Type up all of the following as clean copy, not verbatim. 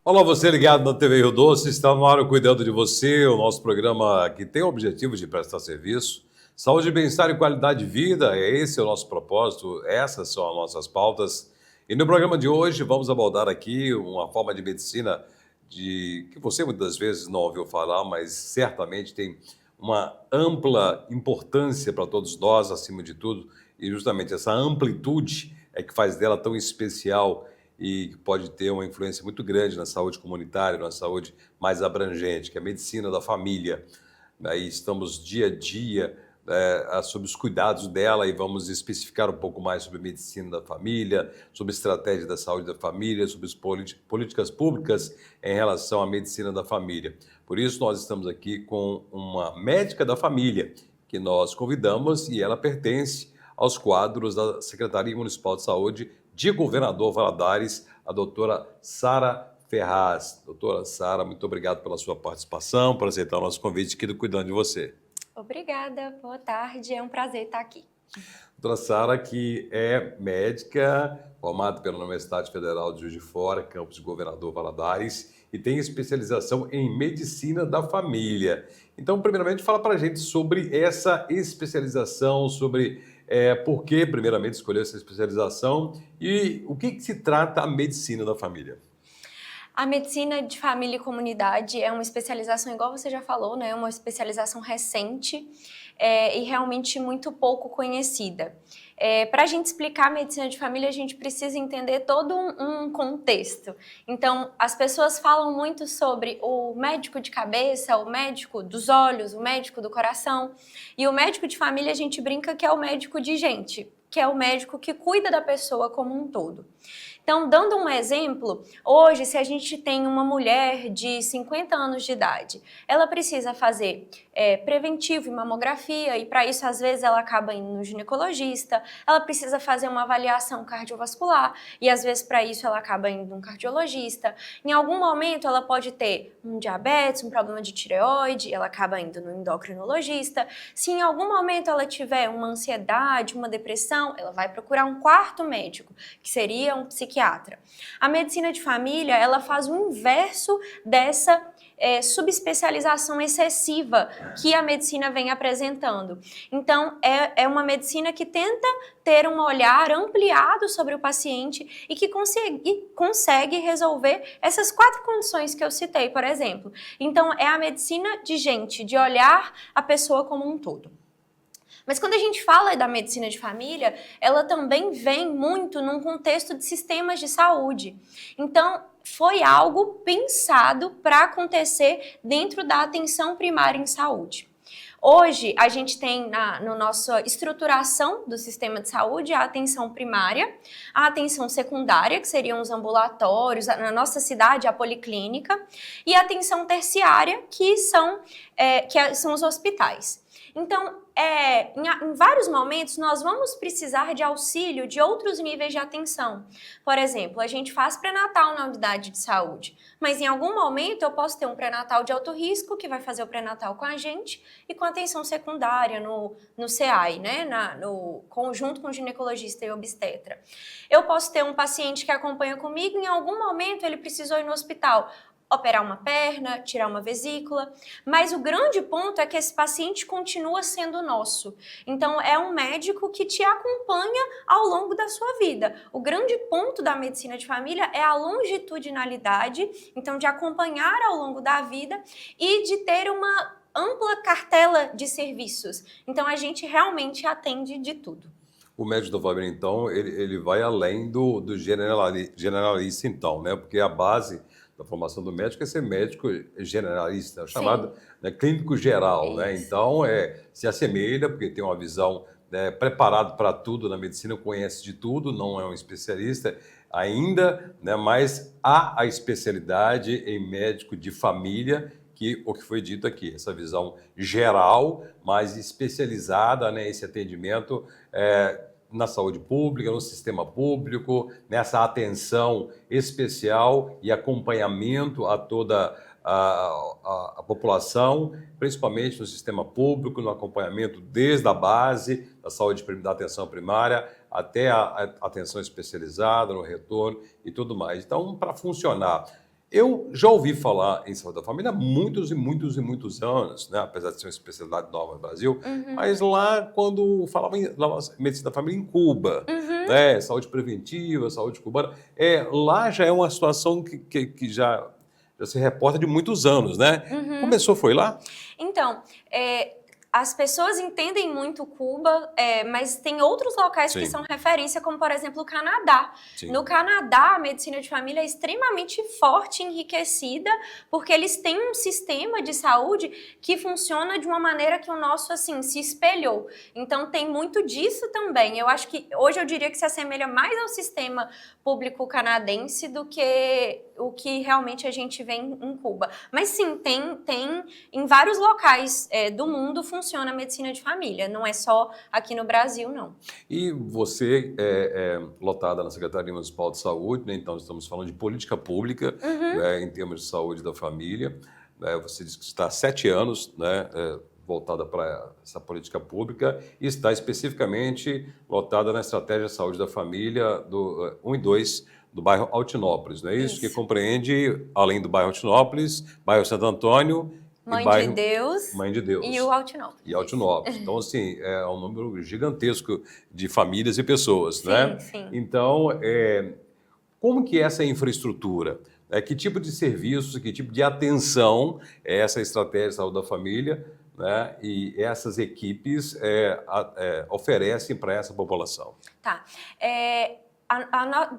Olá, você ligado na TV Rio Doce, está no ar o Cuidando de Você, o nosso programa que tem o objetivo de prestar serviço, saúde, bem-estar e qualidade de vida, esse é o nosso propósito, essas são as nossas pautas. E no programa de hoje vamos abordar aqui uma forma de medicina que você muitas vezes não ouviu falar, mas certamente tem uma ampla importância para todos nós, acima de tudo, e justamente essa amplitude é que faz dela tão especial e que pode ter uma influência muito grande na saúde comunitária, na saúde mais abrangente, que é a medicina da família. Aí estamos dia a dia sob os cuidados dela e vamos especificar um pouco mais sobre medicina da família, sobre estratégia da saúde da família, sobre as políticas públicas em relação à medicina da família. Por isso, nós estamos aqui com uma médica da família, que nós convidamos e ela pertence aos quadros da Secretaria Municipal de Saúde de Governador Valadares, a doutora Sara Ferraz. Doutora Sara, muito obrigado pela sua participação, por aceitar o nosso convite aqui do Cuidando de Você. Obrigada, boa tarde, é um prazer estar aqui. Doutora Sara, que é médica, formada pela Universidade Federal de Juiz de Fora, campus de Governador Valadares, e tem especialização em medicina da família. Então, primeiramente, fala para a gente sobre essa especialização, sobre por que, primeiramente, escolher essa especialização e o que se trata a medicina da família. A medicina de família e comunidade é uma especialização, igual você já falou, né? Uma especialização recente e realmente muito pouco conhecida. Para a gente explicar a medicina de família, a gente precisa entender todo um contexto. Então, as pessoas falam muito sobre o médico de cabeça, o médico dos olhos, o médico do coração. E o médico de família, a gente brinca que é o médico de gente, que é o médico que cuida da pessoa como um todo. Então, dando um exemplo, hoje, se a gente tem uma mulher de 50 anos de idade, ela precisa fazer preventivo e mamografia, e para isso, às vezes, ela acaba indo no ginecologista, ela precisa fazer uma avaliação cardiovascular, e às vezes, para isso, ela acaba indo num cardiologista. Em algum momento, ela pode ter um diabetes, um problema de tireoide, ela acaba indo no endocrinologista. Se em algum momento ela tiver uma ansiedade, uma depressão, ela vai procurar um quarto médico, que seria um psiquiatra. A medicina de família, ela faz o inverso dessa subespecialização excessiva que a medicina vem apresentando. Então, é uma medicina que tenta ter um olhar ampliado sobre o paciente e que consegue resolver essas 4 condições que eu citei, por exemplo. Então, é a medicina de gente, de olhar a pessoa como um todo. Mas quando a gente fala da medicina de família, ela também vem muito num contexto de sistemas de saúde. Então, foi algo pensado para acontecer dentro da atenção primária em saúde. Hoje, a gente tem na nossa estruturação do sistema de saúde a atenção primária, a atenção secundária, que seriam os ambulatórios, na nossa cidade a policlínica, e a atenção terciária, que são os hospitais. Então, em vários momentos, nós vamos precisar de auxílio de outros níveis de atenção. Por exemplo, a gente faz pré-natal na unidade de saúde, mas em algum momento eu posso ter um pré-natal de alto risco, que vai fazer o pré-natal com a gente, e com atenção secundária no CEAI, né? Junto com o ginecologista e obstetra. Eu posso ter um paciente que acompanha comigo, e em algum momento ele precisou ir no hospital, operar uma perna, tirar uma vesícula, mas o grande ponto é que esse paciente continua sendo nosso. Então, é um médico que te acompanha ao longo da sua vida. O grande ponto da medicina de família é a longitudinalidade, então de acompanhar ao longo da vida e de ter uma ampla cartela de serviços. Então, a gente realmente atende de tudo. O médico da família, então, ele vai além do generalista, então, né? Porque a base da formação do médico é ser médico generalista, chamado clínico geral, né? Então, se assemelha, porque tem uma visão preparado para tudo na medicina, conhece de tudo, não é um especialista ainda, né? Mas há a especialidade em médico de família, o que foi dito aqui, essa visão geral, mas especializada, né? Esse atendimento na saúde pública, no sistema público, nessa atenção especial e acompanhamento a toda a população, principalmente no sistema público, no acompanhamento desde a base da saúde, da atenção primária até a atenção especializada, no retorno e tudo mais. Então, para funcionar Eu já ouvi falar em saúde da família há muitos e muitos e muitos anos, né? Apesar de ser uma especialidade nova no Brasil, mas lá quando falava em medicina da família em Cuba, Uhum. né? Saúde preventiva, saúde cubana, lá já é uma situação que já se reporta de muitos anos, né? Começou, foi lá? Então, as pessoas entendem muito Cuba, mas tem outros locais que Sim, são referência, como por exemplo o Canadá. sim. No Canadá, a medicina de família é extremamente forte e enriquecida, porque eles têm um sistema de saúde que funciona de uma maneira que o nosso, assim, se espelhou. Então tem muito disso também. Eu acho que hoje eu diria que se assemelha mais ao sistema público canadense do que o que realmente a gente vê em Cuba. Mas sim, tem em vários locais do mundo funciona a medicina de família, não é só aqui no Brasil, não. E você é lotada na Secretaria Municipal de Saúde, né? Então estamos falando de política pública, né, em termos de saúde da família. Né? Você disse que está há 7 anos, né, voltada para essa política pública e está especificamente lotada na Estratégia de Saúde da Família do 1 e 2 do bairro Altinópolis, não é isso? Que compreende, além do bairro Altinópolis, bairro Santo Antônio e Mãe de bairro Deus Mãe de Deus. e o Altinópolis. E Altinópolis. Então, assim, é um número gigantesco de famílias e pessoas, né? Sim. Então, como que é essa infraestrutura? Que tipo de serviços, que tipo de atenção é essa estratégia de saúde da família, né? E essas equipes oferecem para essa população? Tá.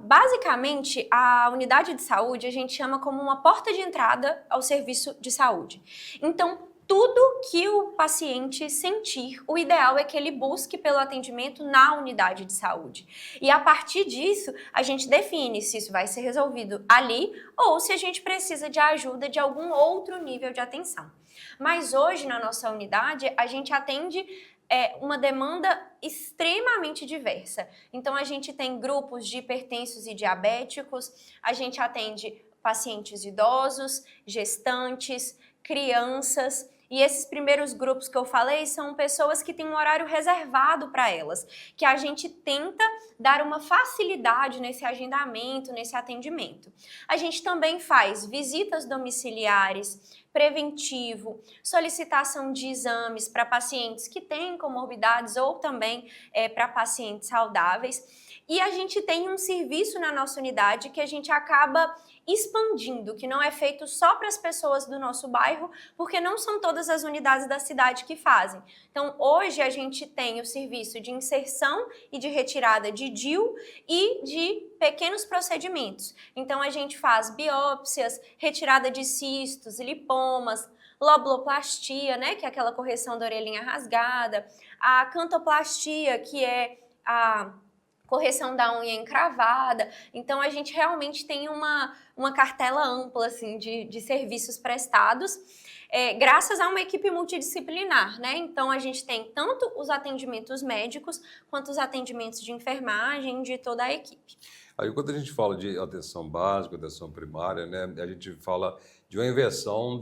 Basicamente, a unidade de saúde a gente chama como uma porta de entrada ao serviço de saúde. Então, tudo que o paciente sentir, o ideal é que ele busque pelo atendimento na unidade de saúde. E a partir disso, a gente define se isso vai ser resolvido ali ou se a gente precisa de ajuda de algum outro nível de atenção. Mas hoje, na nossa unidade, a gente atende uma demanda extremamente diversa. Então, a gente tem grupos de hipertensos e diabéticos, a gente atende pacientes idosos, gestantes, crianças. E esses primeiros grupos que eu falei são pessoas que têm um horário reservado para elas, que a gente tenta dar uma facilidade nesse agendamento, nesse atendimento. A gente também faz visitas domiciliares, preventivo, solicitação de exames para pacientes que têm comorbidades ou também para pacientes saudáveis. E a gente tem um serviço na nossa unidade que a gente acaba expandindo, que não é feito só para as pessoas do nosso bairro, porque não são todas as unidades da cidade que fazem. Então, hoje a gente tem o serviço de inserção e de retirada de DIU e de pequenos procedimentos. Então, a gente faz biópsias, retirada de cistos, lipomas, lobuloplastia, né, que é aquela correção da orelhinha rasgada, a cantoplastia, que é a correção da unha encravada. Então, a gente realmente tem uma cartela ampla assim, de serviços prestados, graças a uma equipe multidisciplinar, né? Então, a gente tem tanto os atendimentos médicos, quanto os atendimentos de enfermagem, de toda a equipe. Aí, quando a gente fala de atenção básica, atenção primária, né, a gente fala de uma inversão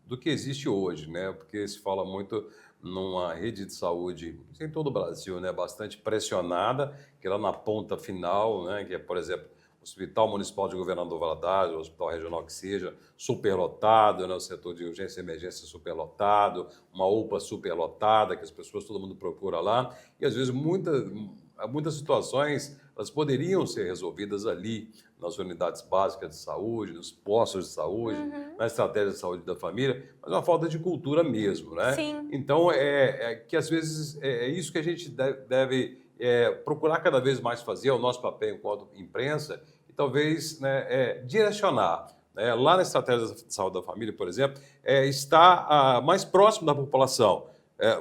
do que existe hoje, né? Porque se fala muito numa rede de saúde, em todo o Brasil, né, bastante pressionada, que é lá na ponta final, né, que é, por exemplo, o Hospital Municipal de Governador Valadares, o Hospital Regional que seja, superlotado, né, o setor de urgência e emergência superlotado, uma UPA superlotada, que as pessoas, todo mundo procura lá, e às vezes muitas situações elas poderiam ser resolvidas ali, nas unidades básicas de saúde, nos postos de saúde, na estratégia de saúde da família, mas uma falta de cultura mesmo, né? Sim. Então, que às vezes é isso que a gente deve procurar cada vez mais fazer, é o nosso papel enquanto imprensa, e talvez, né, direcionar. Lá na estratégia de saúde da família, por exemplo, está mais próximo da população.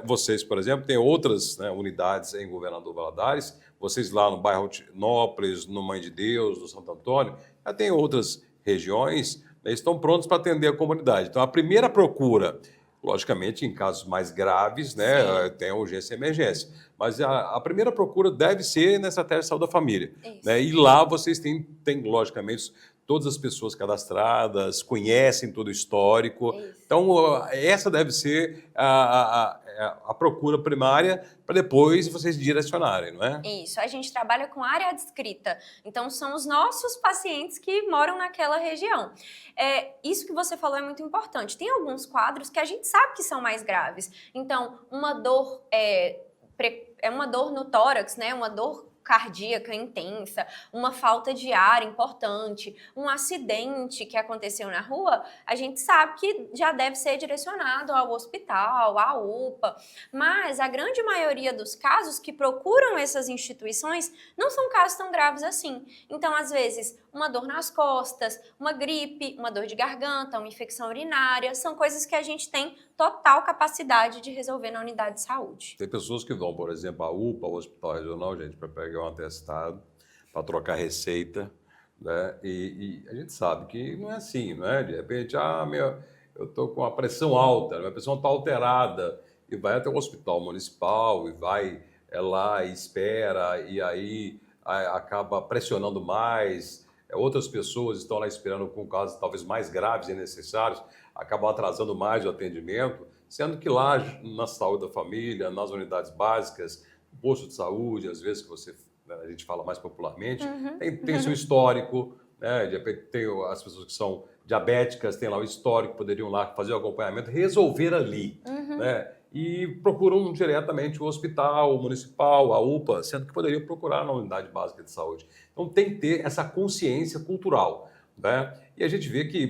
Vocês, por exemplo, têm outras, né, unidades em Governador Valadares, vocês lá no bairro Altinópolis, no Mãe de Deus, no Santo Antônio, já tem outras regiões, né, estão prontos para atender a comunidade. Então, a primeira procura, logicamente, em casos mais graves, né, tem a urgência e emergência, mas a primeira procura deve ser na estratégia de saúde da família. Né, e lá vocês têm, logicamente, todas as pessoas cadastradas, conhecem todo o histórico. Isso. Então, essa deve ser a procura primária para depois vocês direcionarem, não é? Isso, a gente trabalha com área adscrita, então são os nossos pacientes que moram naquela região. Isso que você falou é muito importante. Tem alguns quadros que a gente sabe que são mais graves. Então, uma dor uma dor no tórax, né? Uma dor cardíaca intensa, uma falta de ar importante, um acidente que aconteceu na rua, a gente sabe que já deve ser direcionado ao hospital, à UPA, mas a grande maioria dos casos que procuram essas instituições não são casos tão graves assim. Então, às vezes, uma dor nas costas, uma gripe, uma dor de garganta, uma infecção urinária, são coisas que a gente tem total capacidade de resolver na unidade de saúde. Tem pessoas que vão, por exemplo, à UPA, ao Hospital Regional, gente, para pegar um atestado, para trocar receita, né? E a gente sabe que não é assim, não é? De repente, eu estou com a pressão alta, minha pressão está alterada, e vai até o hospital municipal, e vai lá e espera, e aí acaba pressionando mais. Outras pessoas estão lá esperando com casos talvez mais graves e necessários, acabam atrasando mais o atendimento, sendo que lá na saúde da família, nas unidades básicas, posto de saúde, às vezes a gente fala mais popularmente, tem seu histórico, né? De repente tem as pessoas que são diabéticas, tem lá o histórico, poderiam lá fazer o acompanhamento, resolver ali, né? E procuram diretamente o hospital municipal, a UPA, sendo que poderiam procurar na unidade básica de saúde. Então tem que ter essa consciência cultural, né? E a gente vê que,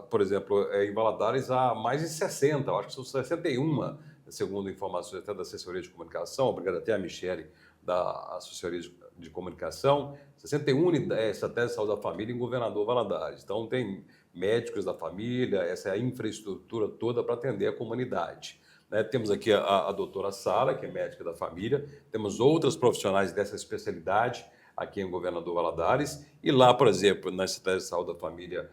por exemplo, em Valadares há mais de 60, eu acho que são 61, segundo informações até da assessoria de comunicação, obrigado até a Michele da assessoria de comunicação, 61 estratégias de saúde da família em Governador Valadares. Então tem médicos da família, essa é a infraestrutura toda para atender a comunidade. Né? Temos aqui a doutora Sara, que é médica da família, temos outras profissionais dessa especialidade aqui em Governador Valadares, e lá, por exemplo, na Estratégia de Saúde da Família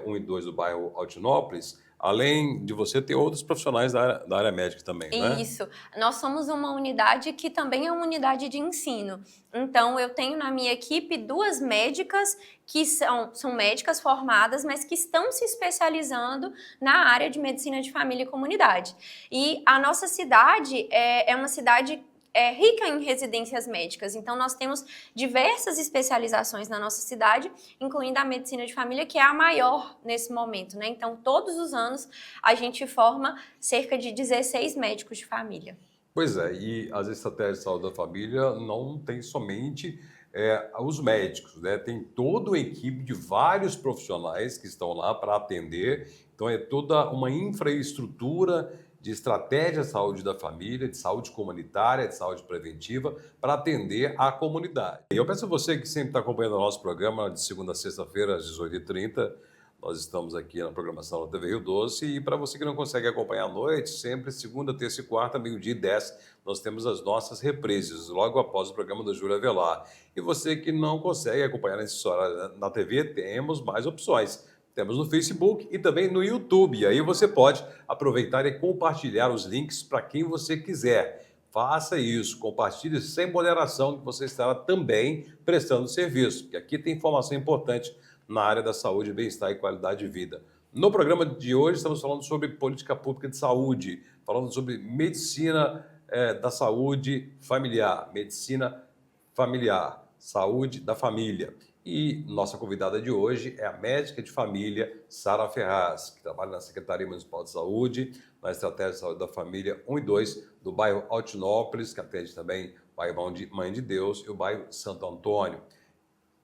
1 e 2 do bairro Altinópolis, além de você, ter outros profissionais da área médica também, né? Isso. Nós somos uma unidade que também é uma unidade de ensino. Então, eu tenho na minha equipe 2 médicas que são médicas formadas, mas que estão se especializando na área de medicina de família e comunidade. E a nossa cidade é uma cidade rica em residências médicas, então nós temos diversas especializações na nossa cidade, incluindo a medicina de família, que é a maior nesse momento, né? Então, todos os anos a gente forma cerca de 16 médicos de família. Pois é, e as estratégias de saúde da família não tem somente os médicos, né? Tem toda uma equipe de vários profissionais que estão lá para atender, então é toda uma infraestrutura de estratégia de saúde da família, de saúde comunitária, de saúde preventiva, para atender a comunidade. E eu peço a você que sempre está acompanhando o nosso programa, de segunda a sexta-feira, às 18h30, nós estamos aqui na programação da TV Rio Doce, e para você que não consegue acompanhar à noite, sempre segunda, terça e quarta, 12h10, nós temos as nossas reprises, logo após o programa da Júlia Avelar. E você que não consegue acompanhar nesse horário na TV, temos mais opções. Temos no Facebook e também no YouTube. E aí você pode aproveitar e compartilhar os links para quem você quiser. Faça isso, compartilhe sem moderação, que você estará também prestando serviço, porque aqui tem informação importante na área da saúde, bem-estar e qualidade de vida. No programa de hoje estamos falando sobre política pública de saúde, falando sobre medicina da saúde familiar, medicina familiar, saúde da família. E nossa convidada de hoje é a médica de família Sara Ferraz, que trabalha na Secretaria Municipal de Saúde, na Estratégia de Saúde da Família 1 e 2 do bairro Altinópolis, que atende também o bairro Mãe de Deus e o bairro Santo Antônio.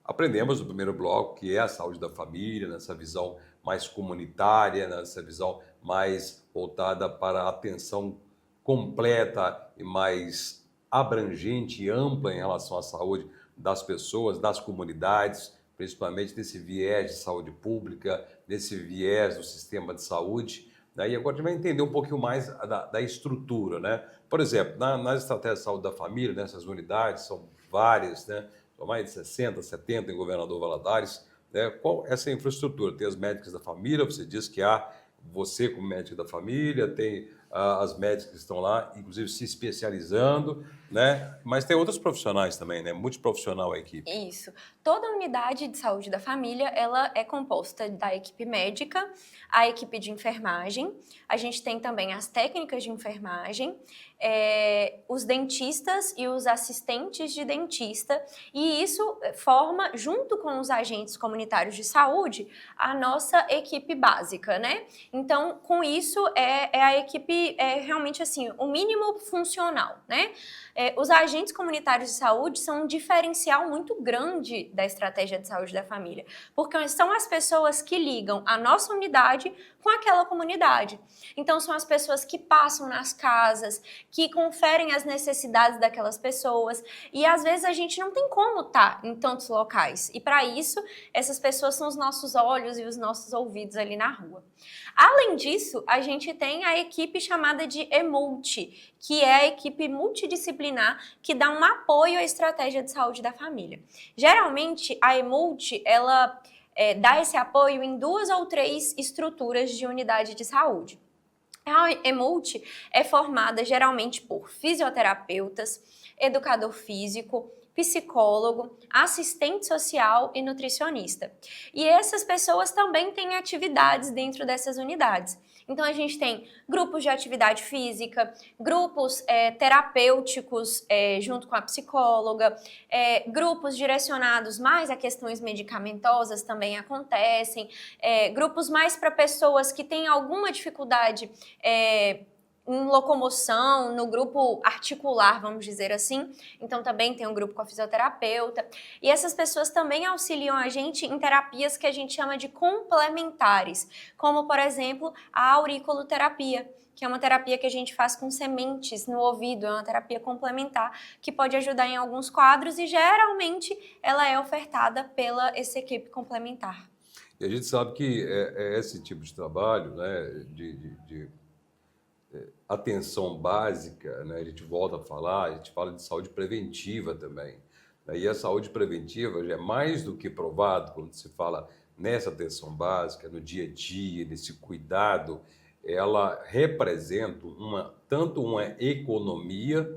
Aprendemos no primeiro bloco que é a saúde da família, nessa visão mais comunitária, nessa visão mais voltada para a atenção completa e mais abrangente e ampla em relação à saúde das pessoas, das comunidades, principalmente nesse viés de saúde pública, nesse viés do sistema de saúde. E agora a gente vai entender um pouquinho mais da estrutura, né? Por exemplo, nas estratégias de saúde da família, nessas unidades, são várias, né? São mais de 60, 70 em Governador Valadares. Né? Qual é essa infraestrutura? Tem as médicas da família, você diz que há você como médico da família, tem as médicas que estão lá, inclusive se especializando. né? Mas tem outros profissionais também, né? Multiprofissional a equipe. Isso. Toda unidade de saúde da família, ela é composta da equipe médica, a equipe de enfermagem, a gente tem também as técnicas de enfermagem, os dentistas e os assistentes de dentista, e isso forma, junto com os agentes comunitários de saúde, a nossa equipe básica, né? Então, com isso, a equipe realmente assim, o mínimo funcional, né? Os agentes comunitários de saúde são um diferencial muito grande da estratégia de saúde da família, porque são as pessoas que ligam a nossa unidade com aquela comunidade. Então, são as pessoas que passam nas casas, que conferem as necessidades daquelas pessoas, e às vezes a gente não tem como estar em tantos locais, e para isso, essas pessoas são os nossos olhos e os nossos ouvidos ali na rua. Além disso, a gente tem a equipe chamada de EMULTI, que é a equipe multidisciplinar que dá um apoio à estratégia de saúde da família. Geralmente, a EMULTI, ela dá esse apoio em 2 ou 3 estruturas de unidade de saúde. A EMULTI é formada geralmente por fisioterapeutas, educador físico, psicólogo, assistente social e nutricionista. E essas pessoas também têm atividades dentro dessas unidades. Então, a gente tem grupos de atividade física, grupos terapêuticos junto com a psicóloga, grupos direcionados mais a questões medicamentosas também acontecem, grupos mais para pessoas que têm alguma dificuldade em locomoção, no grupo articular, vamos dizer assim. Então, também tem um grupo com a fisioterapeuta. E essas pessoas também auxiliam a gente em terapias que a gente chama de complementares, como, por exemplo, a auriculoterapia, que é uma terapia que a gente faz com sementes no ouvido, é uma terapia complementar que pode ajudar em alguns quadros e, geralmente, ela é ofertada pela essa equipe complementar. E a gente sabe que esse tipo de trabalho, né, de atenção básica, né? A gente volta a falar, a gente fala de saúde preventiva também, né? E a saúde preventiva já é mais do que provado quando se fala nessa atenção básica, no dia a dia, nesse cuidado, ela representa tanto uma economia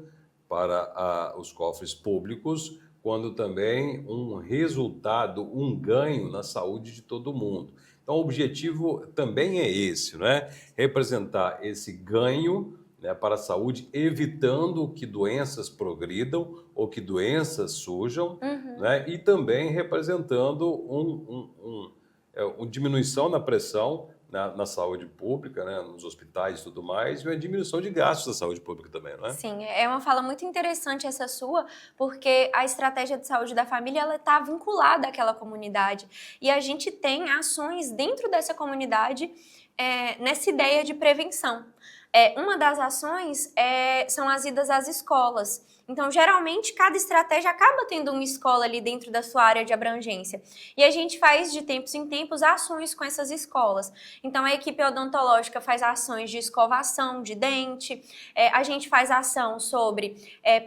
para os cofres públicos, quanto também um resultado, um ganho na saúde de todo mundo. Então, o objetivo também é esse, né? Representar esse ganho, né, para a saúde, evitando que doenças progridam ou que doenças surjam, né? E também representando uma diminuição na pressão na saúde pública, né, nos hospitais e tudo mais, e uma diminuição de gastos da saúde pública também, não é? Sim, é uma fala muito interessante essa sua, porque a estratégia de saúde da família ela está vinculada àquela comunidade. E a gente tem ações dentro dessa comunidade nessa ideia de prevenção. Uma das ações são as idas às escolas. Então, geralmente, cada estratégia acaba tendo uma escola ali dentro da sua área de abrangência. E a gente faz, de tempos em tempos, ações com essas escolas. Então, a equipe odontológica faz ações de escovação de dente, a gente faz ação sobre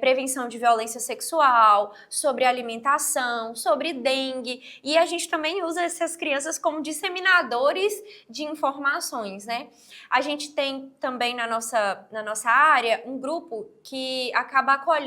prevenção de violência sexual, sobre alimentação, sobre dengue. E a gente também usa essas crianças como disseminadores de informações, né? A gente tem também na nossa área um grupo que acaba acolhendo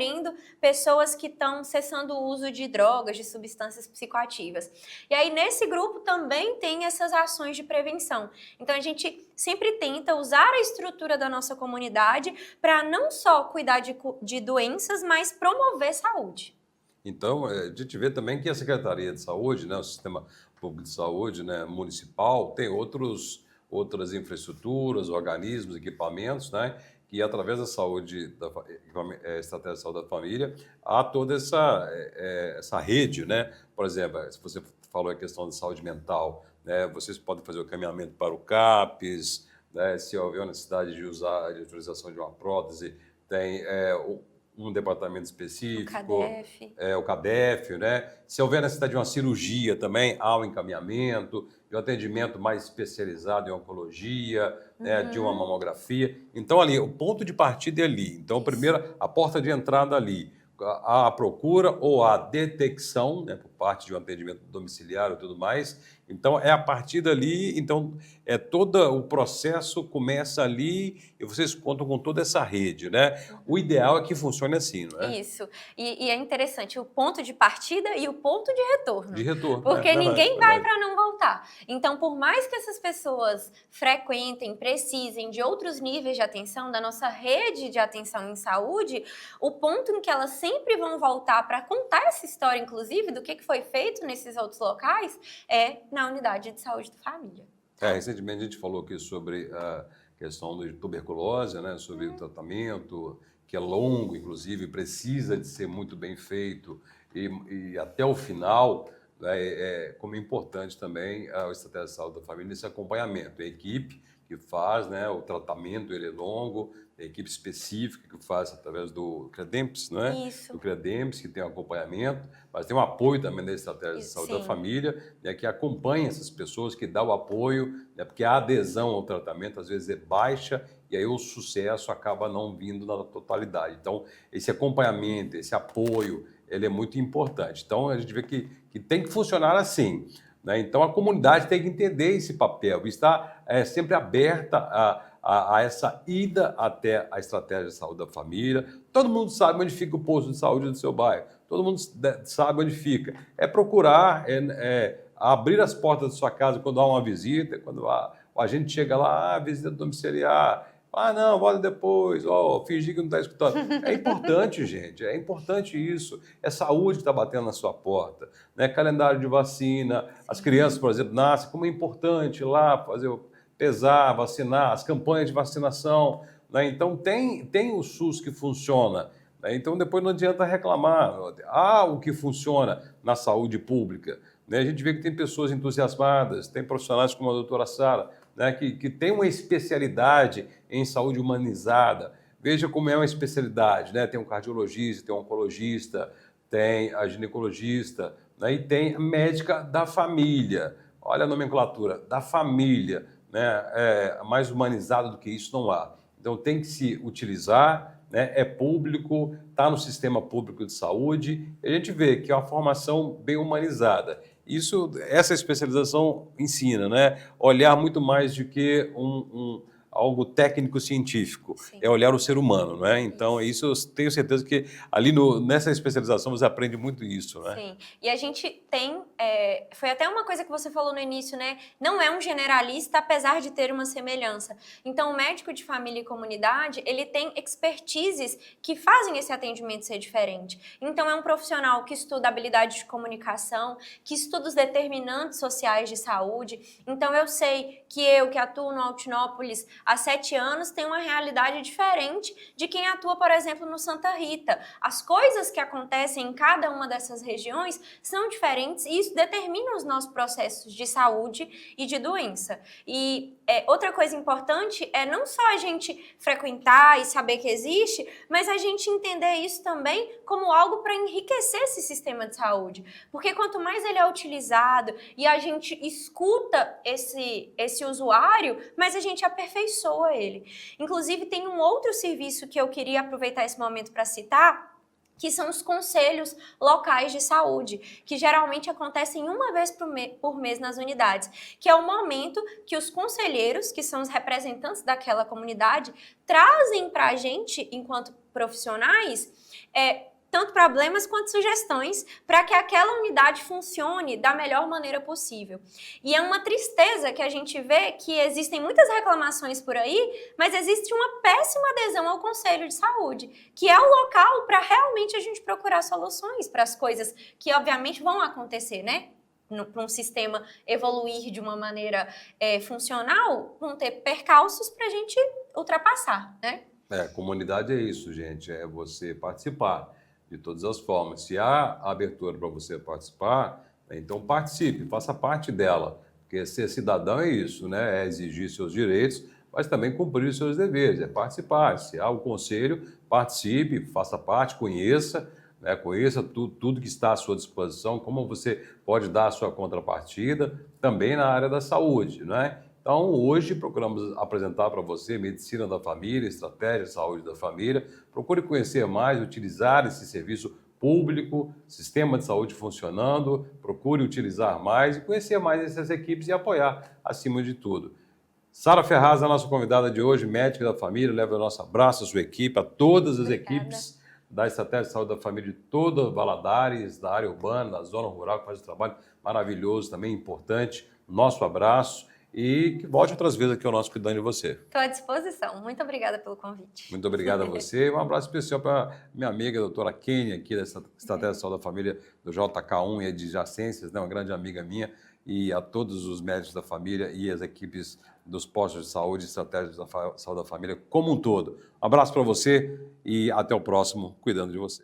pessoas que estão cessando o uso de drogas, de substâncias psicoativas. E aí, nesse grupo, também tem essas ações de prevenção. Então, a gente sempre tenta usar a estrutura da nossa comunidade para não só cuidar de doenças, mas promover saúde. Então, a gente vê também que a Secretaria de Saúde, né, o Sistema Público de Saúde, né, municipal, tem outras infraestruturas, organismos, equipamentos, né, que através da estratégia de saúde da família, há toda essa rede, né? Por exemplo, se você falou a questão da saúde mental, né, vocês podem fazer o caminhamento para o CAPES, né, se houver necessidade de usar a utilização de uma prótese, tem um departamento específico, o CADEF, né? Se houver necessidade de uma cirurgia também, há um encaminhamento, de um atendimento mais especializado em oncologia, né, de uma mamografia. Então, ali, o ponto de partida é ali. Então, primeiro, a porta de entrada ali, a procura ou a detecção, né, por parte de um atendimento domiciliar e tudo mais, Então, é a partir dali, então, todo o processo começa ali e vocês contam com toda essa rede, né? O ideal é que funcione assim, não é? Isso. E é interessante o ponto de partida e o ponto de retorno. De retorno, Porque ninguém vai verdade. para não voltar. Então, por mais que essas pessoas frequentem, precisem de outros níveis de atenção, da nossa rede de atenção em saúde, o ponto em que elas sempre vão voltar para contar essa história, inclusive, do que foi feito nesses outros locais, é na unidade de saúde da família. Recentemente a gente falou aqui sobre a questão da tuberculose, né? Sobre o tratamento, que é longo, inclusive, precisa de ser muito bem feito e até o final, né, como é importante também a estratégia de saúde da família, esse acompanhamento. A equipe que faz, né, o tratamento, ele é longo, a equipe específica que faz através do CREDEMPS, não é? Isso. Do CREDEMPS, que tem acompanhamento, mas tem um apoio também da estratégia de saúde da família, né, que acompanha essas pessoas, que dá o apoio, né, porque a adesão ao tratamento às vezes é baixa e aí o sucesso acaba não vindo na totalidade. Então, esse acompanhamento, esse apoio, ele é muito importante. Então, a gente vê que tem que funcionar assim, né? Então, a comunidade tem que entender esse papel, estar sempre aberta a essa ida até a estratégia de saúde da família. Todo mundo sabe onde fica o posto de saúde do seu bairro, todo mundo sabe onde fica. É procurar, abrir as portas da sua casa quando há uma visita, quando a gente chega lá, visita domiciliar. Não, volta depois, fingir que não está escutando. É importante, gente, é importante isso. É saúde que está batendo na sua porta, né? Calendário de vacina, as crianças, por exemplo, nascem, como é importante ir lá pesar, vacinar, as campanhas de vacinação, né? Então, tem o SUS que funciona, né? Então, depois não adianta reclamar. O que funciona na saúde pública, né? A gente vê que tem pessoas entusiasmadas, tem profissionais como a doutora Sara, né, que tem uma especialidade em saúde humanizada. Veja como é uma especialidade, né? Tem um cardiologista, tem um oncologista, tem a ginecologista, né? E tem a médica da família. Olha a nomenclatura, da família, né? Mais humanizado do que isso não há. Então tem que se utilizar, né? É público, está no sistema público de saúde, e a gente vê que é uma formação bem humanizada. Essa especialização ensina, né? Olhar muito mais do que algo técnico-científico. Sim. É olhar o ser humano, né? Então, isso eu tenho certeza que ali nessa especialização você aprende muito isso, né? Sim. E a gente tem... foi até uma coisa que você falou no início, né? Não é um generalista, apesar de ter uma semelhança. Então, o médico de família e comunidade, ele tem expertises que fazem esse atendimento ser diferente. Então, é um profissional que estuda habilidade de comunicação, que estuda os determinantes sociais de saúde. Então, eu sei que eu, que atuo no Altinópolis há 7 anos, tenho uma realidade diferente de quem atua, por exemplo, no Santa Rita. As coisas que acontecem em cada uma dessas regiões são diferentes e isso determina os nossos processos de saúde e de doença. E outra coisa importante é não só a gente frequentar e saber que existe, mas a gente entender isso também como algo para enriquecer esse sistema de saúde. Porque quanto mais ele é utilizado e a gente escuta esse usuário, mais a gente aperfeiçoa ele. Inclusive, tem um outro serviço que eu queria aproveitar esse momento para citar, que são os conselhos locais de saúde, que geralmente acontecem uma vez por mês nas unidades, que é o momento que os conselheiros, que são os representantes daquela comunidade, trazem para a gente, enquanto profissionais, tanto problemas quanto sugestões para que aquela unidade funcione da melhor maneira possível. E é uma tristeza que a gente vê que existem muitas reclamações por aí, mas existe uma péssima adesão ao Conselho de Saúde, que é o local para realmente a gente procurar soluções para as coisas que obviamente vão acontecer, né? Para um sistema evoluir de uma maneira funcional, vão ter percalços para a gente ultrapassar, né? Comunidade é isso, gente, é você participar de todas as formas. Se há abertura para você participar, então participe, faça parte dela, porque ser cidadão é isso, né? É exigir seus direitos, mas também cumprir os seus deveres, é participar. Se há o conselho, participe, faça parte, conheça, né? Conheça tudo que está à sua disposição, como você pode dar a sua contrapartida, também na área da saúde, né? Então, hoje procuramos apresentar para você Medicina da Família, Estratégia de Saúde da Família. Procure conhecer mais, utilizar esse serviço público, sistema de saúde funcionando, procure utilizar mais e conhecer mais essas equipes e apoiar acima de tudo. Sara Ferraz, a nossa convidada de hoje, médica da família, leva o nosso abraço à sua equipe, a todas as equipes da Estratégia de Saúde da Família de toda Valadares, da área urbana, da zona rural, que faz um trabalho maravilhoso, também importante. Nosso abraço e que volte outras vezes aqui ao nosso Cuidando de Você. Estou à disposição. Muito obrigada pelo convite. Muito obrigado a você. Um abraço especial para minha amiga, a doutora Kênia, aqui da Estratégia de Saúde da Família do JK1 e adjacências, né? Uma grande amiga minha, e a todos os médicos da família e as equipes dos postos de saúde e estratégias da saúde da família como um todo. Um abraço para você e até o próximo Cuidando de Você.